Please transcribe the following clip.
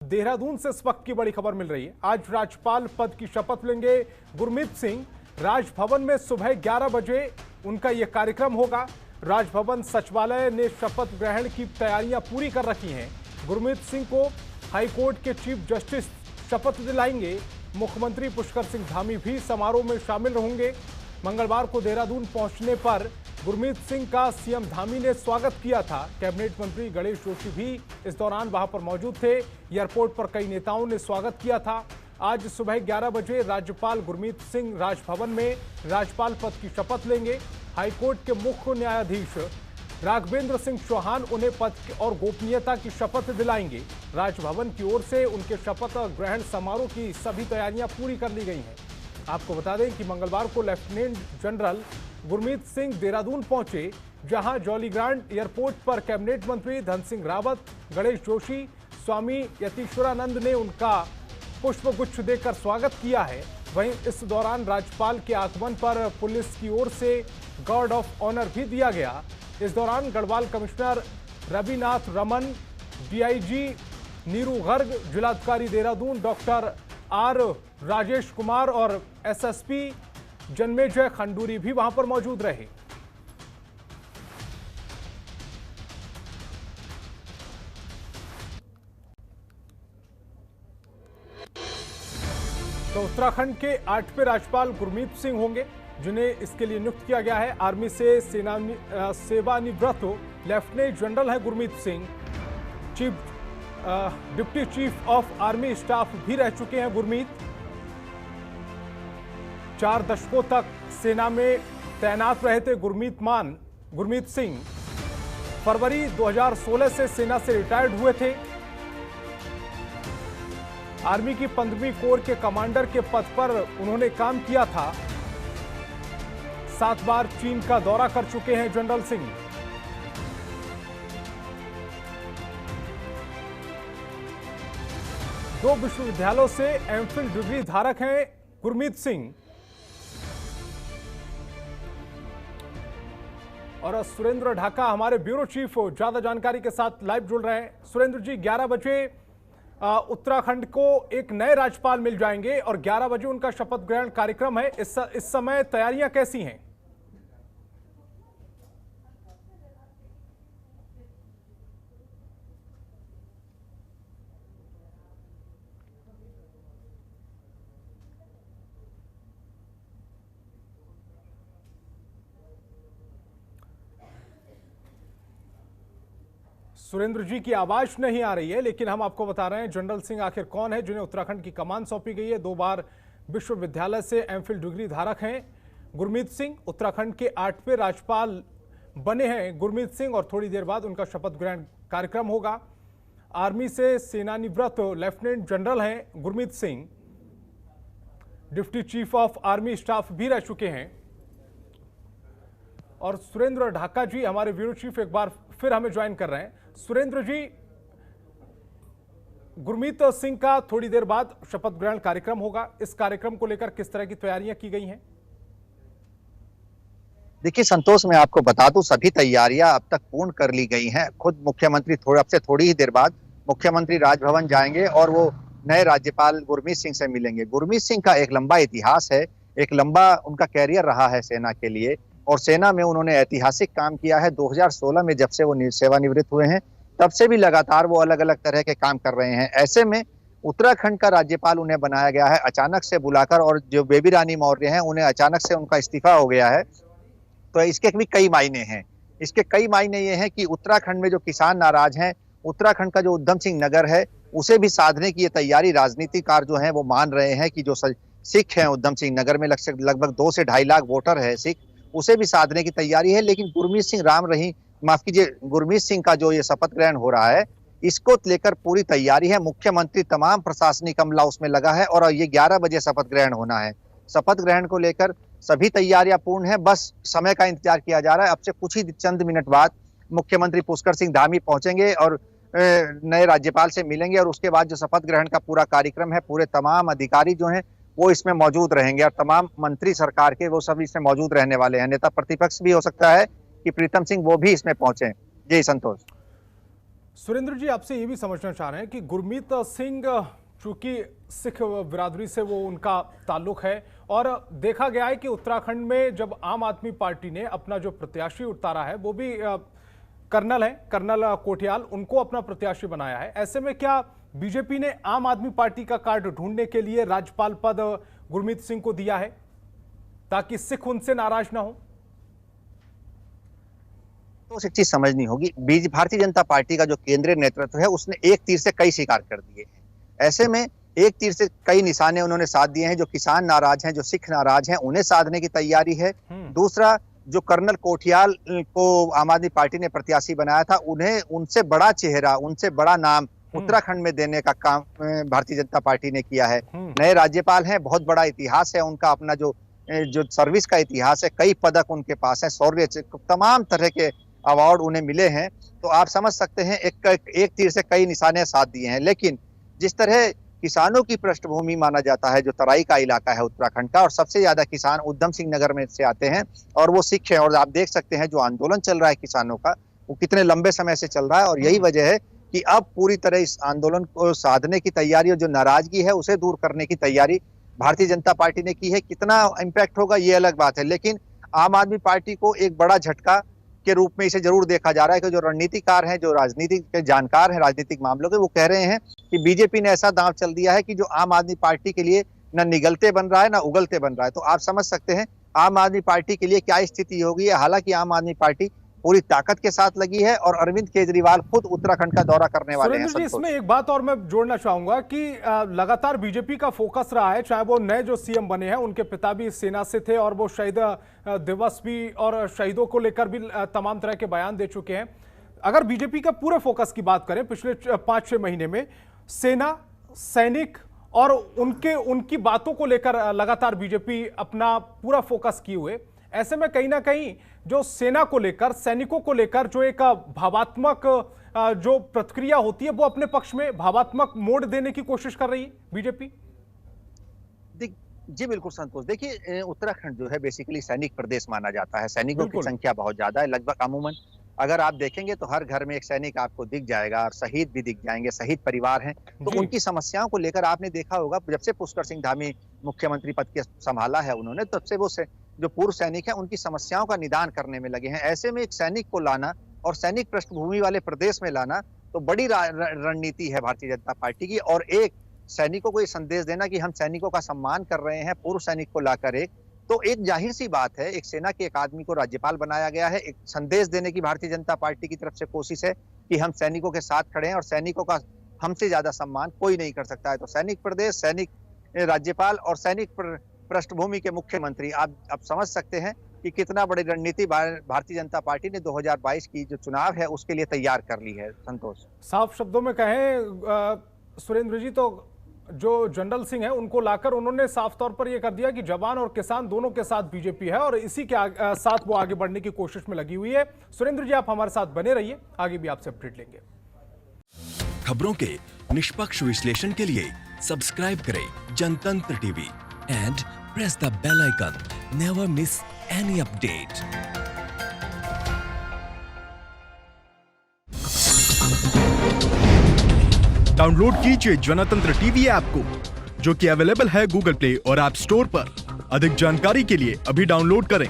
देहरादून से इस वक्त की बड़ी खबर मिल रही है। आज राज्यपाल पद की शपथ लेंगे गुरमीत सिंह। राजभवन में सुबह 11 बजे उनका यह कार्यक्रम होगा। राजभवन सचिवालय ने शपथ ग्रहण की तैयारियां पूरी कर रखी हैं। गुरमीत सिंह को हाईकोर्ट के चीफ जस्टिस शपथ दिलाएंगे। मुख्यमंत्री पुष्कर सिंह धामी भी समारोह में शामिल होंगे। मंगलवार को देहरादून पहुंचने पर गुरमीत सिंह का सीएम धामी ने स्वागत किया था। कैबिनेट मंत्री गणेश जोशी भी इस दौरान वहां पर मौजूद थे। एयरपोर्ट पर कई नेताओं ने स्वागत किया था। आज सुबह 11 बजे राज्यपाल गुरमीत सिंह राजभवन में राज्यपाल पद की शपथ लेंगे। हाईकोर्ट के मुख्य न्यायाधीश राघवेंद्र सिंह चौहान उन्हें पद और गोपनीयता की शपथ दिलाएंगे। राजभवन की ओर से उनके शपथ ग्रहण समारोह की सभी तैयारियां पूरी कर ली गई हैं। आपको बता दें कि मंगलवार को लेफ्टिनेंट जनरल गुरमीत सिंह देहरादून पहुंचे, जहां जॉली ग्रांट एयरपोर्ट पर कैबिनेट मंत्री धन सिंह रावत, गणेश जोशी, स्वामी यतीश्वरानंद ने उनका पुष्पगुच्छ देकर स्वागत किया है। वहीं इस दौरान राज्यपाल के आगमन पर पुलिस की ओर से गार्ड ऑफ ऑनर भी दिया गया। इस दौरान गढ़वाल कमिश्नर रविनाथ रमन, डीआईजी नीरू गर्ग, जिलाधिकारी देहरादून डॉक्टर आर राजेश कुमार और एसएसपी जन्मेजय खंडूरी भी वहां पर मौजूद रहे। तो उत्तराखंड के 8वें राज्यपाल गुरमीत सिंह होंगे, जिन्हें इसके लिए नियुक्त किया गया है। आर्मी से सेवानिवृत्त लेफ्टिनेंट जनरल है Gurmeet Singh. Deputy chief of army staff भी रह चुके हैं गुरमीत। 4 दशकों तक सेना में तैनात रहे थे गुरमीत सिंह। फरवरी 2016 से सेना से रिटायर्ड हुए थे। आर्मी की 15वीं कोर के कमांडर के पद पर उन्होंने काम किया था। 7 बार चीन का दौरा कर चुके हैं जनरल सिंह। दो विश्वविद्यालयों से एमफिल डिग्री धारक हैं गुरमीत सिंह। और सुरेंद्र ढाका हमारे ब्यूरो चीफ ज्यादा जानकारी के साथ लाइव जुड़ रहे हैं। सुरेंद्र जी, 11 बजे उत्तराखंड को एक नए राज्यपाल मिल जाएंगे और 11 बजे उनका शपथ ग्रहण कार्यक्रम है। इस समय तैयारियां कैसी हैं? सुरेंद्र जी की आवाज नहीं आ रही है, लेकिन हम आपको बता रहे हैं जनरल सिंह आखिर कौन है जिन्हें उत्तराखंड की कमान सौंपी गई है। 2 बार विश्वविद्यालय से एमफिल डिग्री धारक हैं गुरमीत सिंह। उत्तराखंड के 8वें राज्यपाल बने हैं गुरमीत सिंह और थोड़ी देर बाद उनका शपथ ग्रहण कार्यक्रम होगा। आर्मी से सेनानिवृत्त लेफ्टिनेंट जनरल हैं Gurmeet Singh. Deputy chief of army staff भी रह चुके हैं। और सुरेंद्र ढाका जी हमारे ब्यूरो चीफ एक बार फिर हमें ज्वाइन कर रहे हैं। सुरेंद्र जी, गुरमीत सिंह का थोड़ी देर बाद शपथ ग्रहण कार्यक्रम होगा। इस कार्यक्रम को लेकर किस तरह की तैयारियां की गई हैं? देखिए संतोष, मैं आपको बता दूं सभी तैयारियां अब तक पूर्ण कर ली गई हैं। खुद मुख्यमंत्री अब से थोड़ी ही देर बाद मुख्यमंत्री राजभवन जाएंगे और वो नए राज्यपाल गुरमीत सिंह से मिलेंगे। गुरमीत सिंह का एक लंबा इतिहास है, एक लंबा उनका कैरियर रहा है सेना के लिए और सेना में उन्होंने ऐतिहासिक काम किया है। 2016 में जब से वो सेवानिवृत्त हुए हैं तब से भी लगातार वो अलग अलग तरह के काम कर रहे हैं। ऐसे में उत्तराखंड का राज्यपाल उन्हें बनाया गया है अचानक से बुलाकर, और जो बेबी रानी मौर्य हैं उन्हें अचानक से उनका इस्तीफा हो गया है। तो इसके भी कई मायने हैं। इसके कई मायने ये हैं कि उत्तराखंड में जो किसान नाराज हैं, उत्तराखंड का जो उधम सिंह नगर है उसे भी साधने की ये तैयारी राजनीतिकार जो हैं वो मान रहे हैं कि जो सिख हैं उधम सिंह नगर में लगभग 2 से 2.5 लाख वोटर है सिख, उसे भी साधने की तैयारी है। लेकिन गुरमीत सिंह का जो ये शपथ ग्रहण हो रहा है इसको लेकर पूरी तैयारी है। मुख्यमंत्री तमाम प्रशासनिक अमला उसमें लगा है और ये 11 बजे शपथ ग्रहण होना है। शपथ ग्रहण को लेकर सभी तैयारियां पूर्ण है, बस समय का इंतजार किया जा रहा है। अब से कुछ ही चंद मिनट बाद मुख्यमंत्री पुष्कर सिंह धामी पहुंचेंगे और नए राज्यपाल से मिलेंगे और उसके बाद जो शपथ ग्रहण का पूरा कार्यक्रम है, पूरे तमाम अधिकारी जो हैं वो इसमें मौजूद रहेंगे और तमाम मंत्री सरकार के वो सभी इसमें मौजूद रहने वाले हैं। नेता प्रतिपक्ष भी हो सकता है कि प्रीतम सिंह वो भी इसमें पहुंचे। जी संतोष। सुरेंद्र जी, आपसे ये भी समझना चाह रहे हैं कि गुरमीत सिंह, चूंकि सिख बिरादरी से वो उनका ताल्लुक है और देखा गया है कि उत्तराखंड में जब आम आदमी पार्टी ने अपना जो प्रत्याशी उतारा है वो भी कर्नल है, कर्नल कोटियाल, उनको अपना प्रत्याशी बनाया है। ऐसे में क्या बीजेपी ने आम आदमी पार्टी का कार्ड ढूंढने के लिए राज्यपाल पद गुरमीत सिंह को दिया है ताकि सिख उनसे नाराज ना हो? तो एक चीज समझनी होगी, भारतीय जनता पार्टी का जो केंद्रीय नेतृत्व है उसने एक तीर से कई शिकार कर दिए हैं। ऐसे में एक तीर से कई निशाने उन्होंने साध दिए हैं। जो किसान नाराज हैं, जो सिख नाराज हैं, उन्हें साधने की तैयारी है। दूसरा, जो कर्नल कोठियाल को आम आदमी पार्टी ने प्रत्याशी बनाया था, उन्हें उनसे बड़ा चेहरा, उनसे बड़ा नाम उत्तराखंड में देने का काम भारतीय जनता पार्टी ने किया है। नए राज्यपाल हैं, बहुत बड़ा इतिहास है उनका, अपना जो सर्विस का इतिहास है, कई पदक उनके पास है, शौर्य, तमाम तरह के अवार्ड उन्हें मिले हैं। तो आप समझ सकते हैं एक तीर से कई निशाने साध दिए हैं। लेकिन जिस तरह किसानों की पृष्ठभूमि माना जाता है, जो तराई का इलाका है उत्तराखंड का, और सबसे ज्यादा किसान उधम सिंह नगर में से आते हैं और वो सिख हैं, और आप देख सकते हैं जो आंदोलन चल रहा है किसानों का, वो कितने लंबे समय से चल रहा है। और यही वजह है कि अब पूरी तरह इस आंदोलन को साधने की तैयारी और जो नाराजगी है उसे दूर करने की तैयारी भारतीय जनता पार्टी ने की है। कितना इम्पैक्ट होगा ये अलग बात है, लेकिन आम आदमी पार्टी को एक बड़ा झटका के रूप में इसे जरूर देखा जा रहा है कि जो रणनीतिकार हैं, जो राजनीतिक के जानकार हैं राजनीतिक मामलों के, वो कह रहे हैं कि बीजेपी ने ऐसा दांव चल दिया है कि जो आम आदमी पार्टी के लिए न निगलते बन रहा है, न उगलते बन रहा है। तो आप समझ सकते हैं आम आदमी पार्टी के लिए क्या स्थिति होगी। हालांकि आम आदमी पार्टी पूरी ताकत के साथ लगी है और अरविंद केजरीवाल खुद उत्तराखंड का दौरा करने वाले हैं। जी, इसमें एक बात और मैं जोड़ना चाहूंगा कि लगातार बीजेपी का फोकस रहा है, चाहे वो नए जो सीएम बने हैं उनके पिता भी सेना से थे और वो शहीद दिवस भी और शहीदों को लेकर भी तमाम तरह के बयान दे चुके हैं। अगर बीजेपी का पूरे फोकस की बात करें पिछले 5-6 महीने में, सेना, सैनिक और उनकी बातों को लेकर लगातार बीजेपी अपना पूरा फोकस किए हुए, ऐसे में कहीं ना कहीं जो सेना को लेकर, सैनिकों को लेकर जो एक भावात्मक जो प्रतिक्रिया होती है वो अपने पक्ष में भावात्मक मोड़ देने की कोशिश कर रही है बीजेपी। जी बिल्कुल संतोष, देखिए उत्तराखंड जो है बेसिकली सैनिक प्रदेश माना जाता है। सैनिकों की संख्या बहुत ज्यादा है, लगभग अमूमन अगर आप देखेंगे तो हर घर में एक सैनिक आपको दिख जाएगा और शहीद भी दिख जाएंगे, शहीद परिवार हैं। तो उनकी समस्याओं को लेकर आपने देखा होगा, जब से पुष्कर सिंह धामी मुख्यमंत्री पद के संभाला है उन्होंने, तब से वो जो पूर्व सैनिक है उनकी समस्याओं का निदान करने में लगे हैं। ऐसे में एक सैनिक को लाना और सैनिक पृष्ठभूमि वाले प्रदेश में लाना तो बड़ी रणनीति है भारतीय जनता पार्टी की। और एक सैनिकों को ये संदेश देना कि हम सैनिकों का सम्मान कर रहे हैं, पूर्व सैनिक को लाकर एक जाहिर सी बात है, एक सेना के एक आदमी को राज्यपाल बनाया गया है। एक संदेश देने की भारतीय जनता पार्टी की तरफ से कोशिश है कि हम सैनिकों के साथ खड़े हैं और सैनिकों का हमसे ज्यादा सम्मान कोई नहीं कर सकता है। तो सैनिक प्रदेश, सैनिक राज्यपाल और सैनिक पृष्ठभूमि के मुख्यमंत्री, आप समझ सकते हैं कि कितना बड़ी रणनीति भारतीय जनता पार्टी ने 2022 की जो चुनाव है उसके लिए तैयार कर ली है। संतोष, साफ शब्दों में कहें सुरेंद्र जी, तो जो जनरल सिंह है उनको लाकर उन्होंने साफ तौर पर यह कर दिया कि जवान और किसान दोनों के साथ बीजेपी है और इसी के साथ वो आगे बढ़ने की कोशिश में लगी हुई है। सुरेंद्र जी, आप हमारे साथ बने रहिए, आगे भी आपसे अपडेट लेंगे। खबरों के निष्पक्ष विश्लेषण के लिए सब्सक्राइब करें Jantantra TV and press the bell icon, never miss any update. Download कीजिए जनतंत्र टीवी ऐप को, जो कि अवेलेबल है गूगल प्ले और ऐप स्टोर पर। अधिक जानकारी के लिए अभी डाउनलोड करें।